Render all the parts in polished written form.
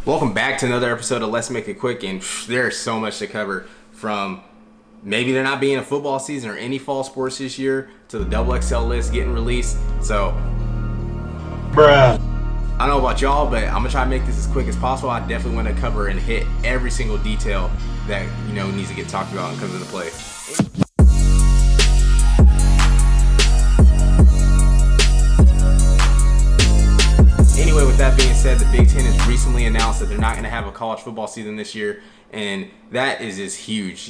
Welcome back to another episode of Let's Make It Quick, and there's so much to cover, from maybe there not being a football season or any fall sports this year to the XXL list getting released. So, bruh. I don't know about y'all, but I'm gonna try to make this as quick as possible. I definitely want to cover and hit every single detail that needs to get talked about and comes into play. Anyway, with that being said, the Big Ten has recently announced that they're not going to have a college football season this year, and that is just huge.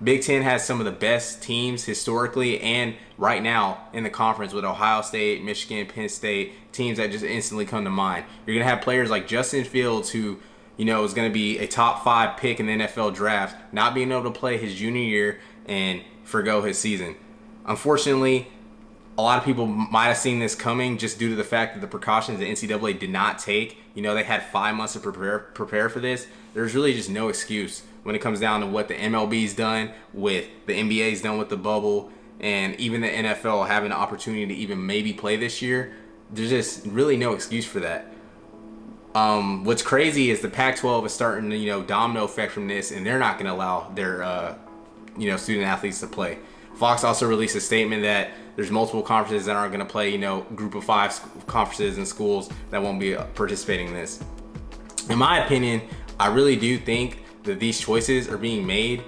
Big Ten has some of the best teams historically and right now in the conference, with Ohio State, Michigan, Penn State, teams that just instantly come to mind. You're going to have players like Justin Fields, who is going to be a top 5 pick in the NFL draft, not being able to play his junior year and forgo his season. Unfortunately, a lot of people might have seen this coming just due to the fact that the precautions the NCAA did not take. They had 5 months to prepare for this. There's really just no excuse when it comes down to what the MLB's done, with the NBA's done with the bubble, and even the NFL having the opportunity to even maybe play this year. There's just really no excuse for that. What's crazy is the Pac-12 is starting to domino effect from this, and they're not going to allow their student athletes to play. Fox also released a statement that there's multiple conferences that aren't going to play, group of 5 conferences and schools that won't be participating in this. In my opinion, I really do think that these choices are being made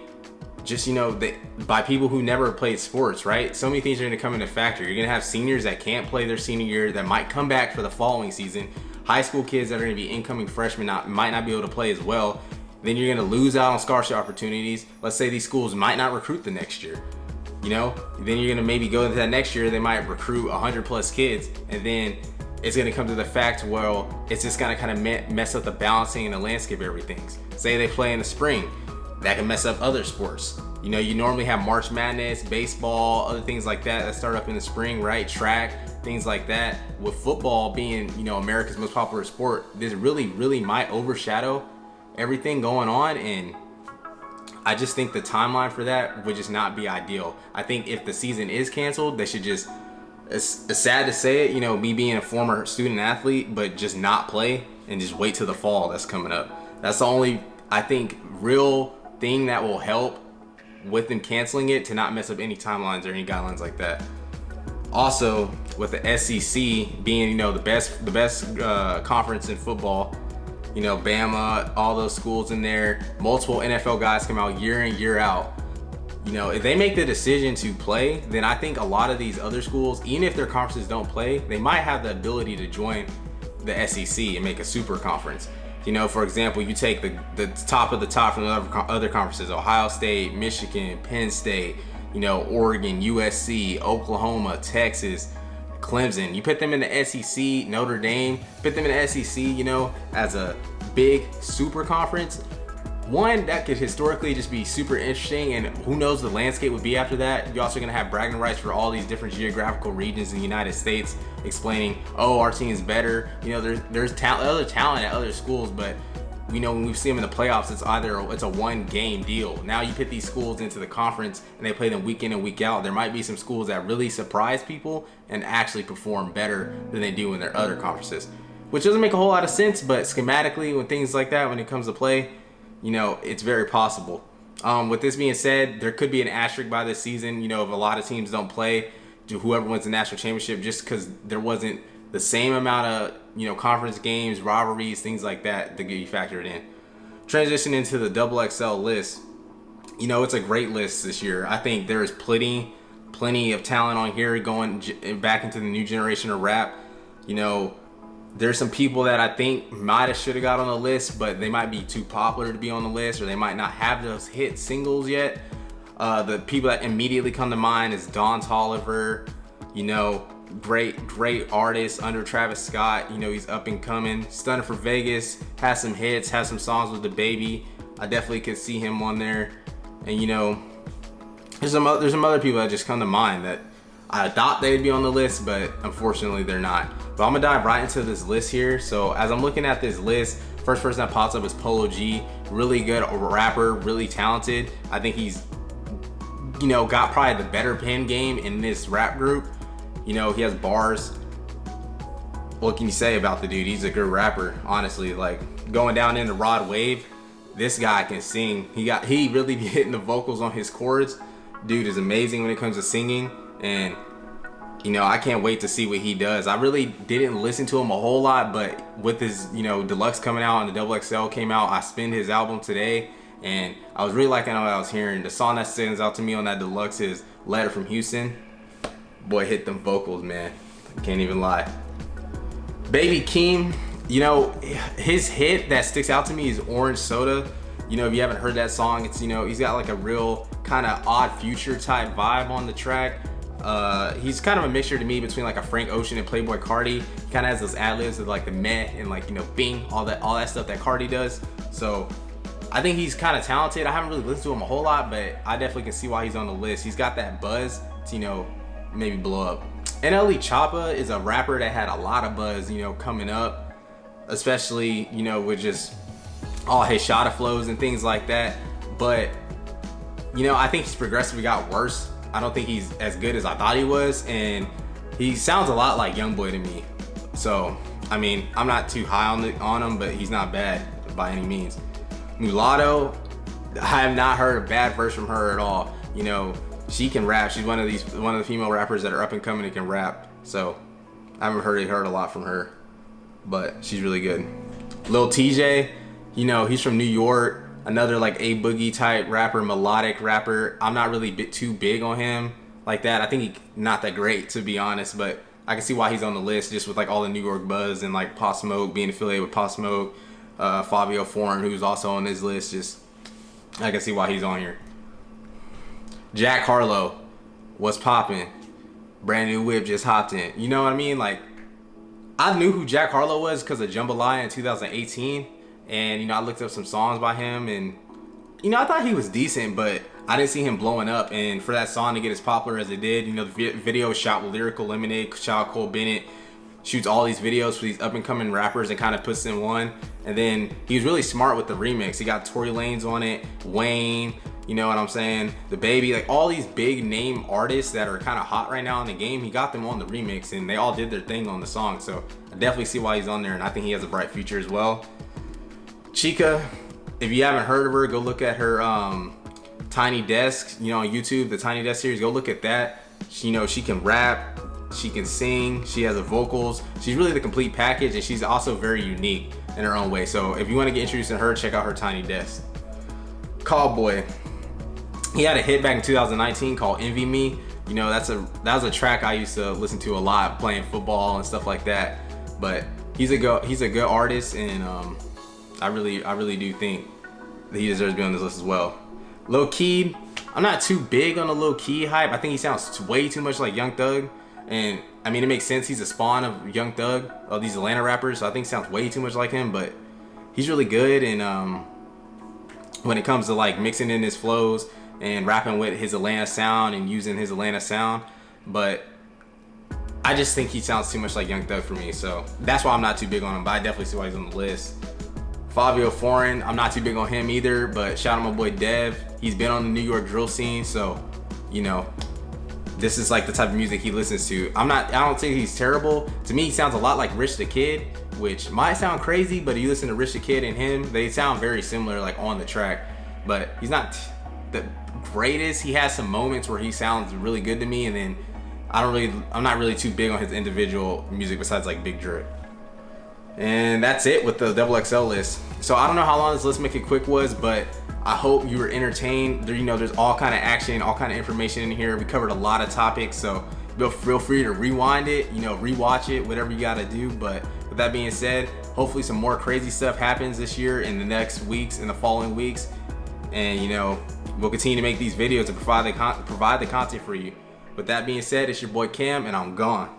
just, by people who never played sports, right? So many things are going to come into factor. You're going to have seniors that can't play their senior year that might come back for the following season. High school kids that are going to be incoming freshmen might not be able to play as well. Then you're going to lose out on scholarship opportunities. Let's say these schools might not recruit the next year. Then you're going to maybe go into that next year, they might recruit 100 plus kids, and then it's going to come to the fact, well, it's just going to kind of mess up the balancing and the landscape of everything. Say they play in the spring, that can mess up other sports. You normally have March Madness, baseball, other things like that start up in the spring, right? Track, things like that. With football being, America's most popular sport, this really, really might overshadow everything going on, and I just think the timeline for that would just not be ideal. I think if the season is canceled, they should just, it's sad to say it, me being a former student athlete, but just not play and just wait till the fall that's coming up. That's the only, I think, real thing that will help with them canceling it, to not mess up any timelines or any guidelines like that. Also, with the SEC being, the best conference in football, Bama, all those schools in there, multiple NFL guys come out year in, year out. If they make the decision to play, then I think a lot of these other schools, even if their conferences don't play, they might have the ability to join the SEC and make a super conference. For example, you take the top of the top from the other conferences: Ohio State, Michigan, Penn State, Oregon, USC, Oklahoma, Texas, Clemson. You put them in the SEC, Notre Dame, put them in the SEC, as a big super conference. One, that could historically just be super interesting, and who knows the landscape would be after that. You're also going to have bragging rights for all these different geographical regions in the United States, explaining, oh, our team is better. There's other talent at other schools, but when we see them in the playoffs, it's a one game deal. Now you put these schools into the conference and they play them week in and week out. There might be some schools that really surprise people and actually perform better than they do in their other conferences, which doesn't make a whole lot of sense, but schematically, when things like that, when it comes to play, it's very possible. With this being said, there could be an asterisk by this season, if a lot of teams don't play, to whoever wins the national championship, just because there wasn't the same amount of conference games, rivalries, things like that get you factored in. Transition into the XXL list. It's a great list this year. I think there is plenty of talent on here going back into the new generation of rap. There's some people that I think should have got on the list, but they might be too popular to be on the list, or they might not have those hit singles yet. The people that immediately come to mind is Don Toliver, great artist under Travis Scott. He's up and coming. Stunner for Vegas, has some hits, has some songs with the baby. I definitely could see him on there. And there's some other people that just come to mind that I thought they'd be on the list, but unfortunately they're not. But I'm gonna dive right into this list here. So as I'm looking at this list, first person that pops up is Polo G. Really good rapper, really talented. I think he's got probably the better pen game in this rap group. He has bars. what can you say about the dude? He's a good rapper, honestly. Like, going down in the Rod Wave, this guy can sing. He really be hitting the vocals on his chords. Dude is amazing when it comes to singing, and you know, I can't wait to see what he does. I really didn't listen to him a whole lot, but with his, you know, deluxe coming out and the XXL came out, I spinned his album today, and I was really liking what I was hearing. The song that stands out to me on that deluxe is Letter from Houston. Boy, hit them vocals, man. Can't even lie. Baby Keem, you know, his hit that sticks out to me is Orange Soda. You know, if you haven't heard that song, it's, you know, he's got like a real kind of odd future type vibe on the track. He's kind of a mixture to me between like a Frank Ocean and Playboy Cardi. He kind of has those ad-libs of like the meh and like, you know, bing, all that stuff that Cardi does. So I think he's kind of talented. I haven't really listened to him a whole lot, but I definitely can see why he's on the list. He's got that buzz to, you know, maybe blow up. NLE Choppa is a rapper that had a lot of buzz, you know, coming up, especially, you know, with just all his shot flows and things like that. But, you know, I think he's progressively got worse. I don't think he's as good as I thought he was, and he sounds a lot like Youngboy to me. So, I mean, I'm not too high on him, but he's not bad by any means. Mulatto, I have not heard a bad verse from her at all. You know, she can rap. She's one of the female rappers that are up and coming and can rap. So, I haven't heard a lot from her, but she's really good. Lil TJ, you know, he's from New York. Another like A Boogie type rapper, melodic rapper. I'm not really too big on him like that. I think he's not that great, to be honest, but I can see why he's on the list just with like all the New York buzz and like Pop Smoke, being affiliated with Pop Smoke, Fabio Foreign, who's also on this list. Just, I can see why he's on here. Jack Harlow, what's poppin'? Brand new whip, just hopped in. You know what I mean? Like, I knew who Jack Harlow was because of Jambalaya in 2018. And, you know, I looked up some songs by him, and, you know, I thought he was decent, but I didn't see him blowing up. And for that song to get as popular as it did, you know, the video was shot with Lyrical Lemonade. Child Cole Bennett shoots all these videos for these up-and-coming rappers and kind of puts in one. And then he was really smart with the remix. He got Tory Lanez on it, Wayne, you know what I'm saying, The Baby, like all these big name artists that are kind of hot right now in the game. He got them on the remix, and they all did their thing on the song. So I definitely see why he's on there, and I think he has a bright future as well. Chica, if you haven't heard of her, go look at her Tiny Desk, you know, on YouTube, the Tiny Desk series. Go look at that. She, you know, she can rap, she can sing, she has the vocals. She's really the complete package, and she's also very unique in her own way. So if you want to get introduced to her, check out her Tiny Desk. Callboy, he had a hit back in 2019 called Envy Me. You know, that was a track I used to listen to a lot playing football and stuff like that. But he's a good artist, and I really do think that he deserves to be on this list as well. Lil Key, I'm not too big on the Lil Key hype. I think he sounds way too much like Young Thug, and I mean, it makes sense. He's a spawn of Young Thug, of these Atlanta rappers, so I think he sounds way too much like him, but he's really good. And when it comes to like mixing in his flows and rapping with his Atlanta sound and using his Atlanta sound, but I just think he sounds too much like Young Thug for me, so that's why I'm not too big on him, but I definitely see why he's on the list. Fabio Foreign, I'm not too big on him either, but shout out my boy Dev. He's been on the New York drill scene, so, you know, this is like the type of music he listens to. I don't think he's terrible. To me, he sounds a lot like Rich the Kid, which might sound crazy, but if you listen to Rich the Kid and him, they sound very similar, like on the track. But he's not the greatest. He has some moments where he sounds really good to me, and then I'm not really too big on his individual music besides like Big Drip. And that's it with the XXL list. So I don't know how long this Let's Make It Quick was, but I hope you were entertained. There, you know, there's all kind of action, all kind of information in here. We covered a lot of topics, so feel free to rewind it, you know, rewatch it, whatever you gotta do. But with that being said, hopefully some more crazy stuff happens this year in the next weeks, in the following weeks. And, you know, we'll continue to make these videos to provide the content for you. With that being said, it's your boy Cam, and I'm gone.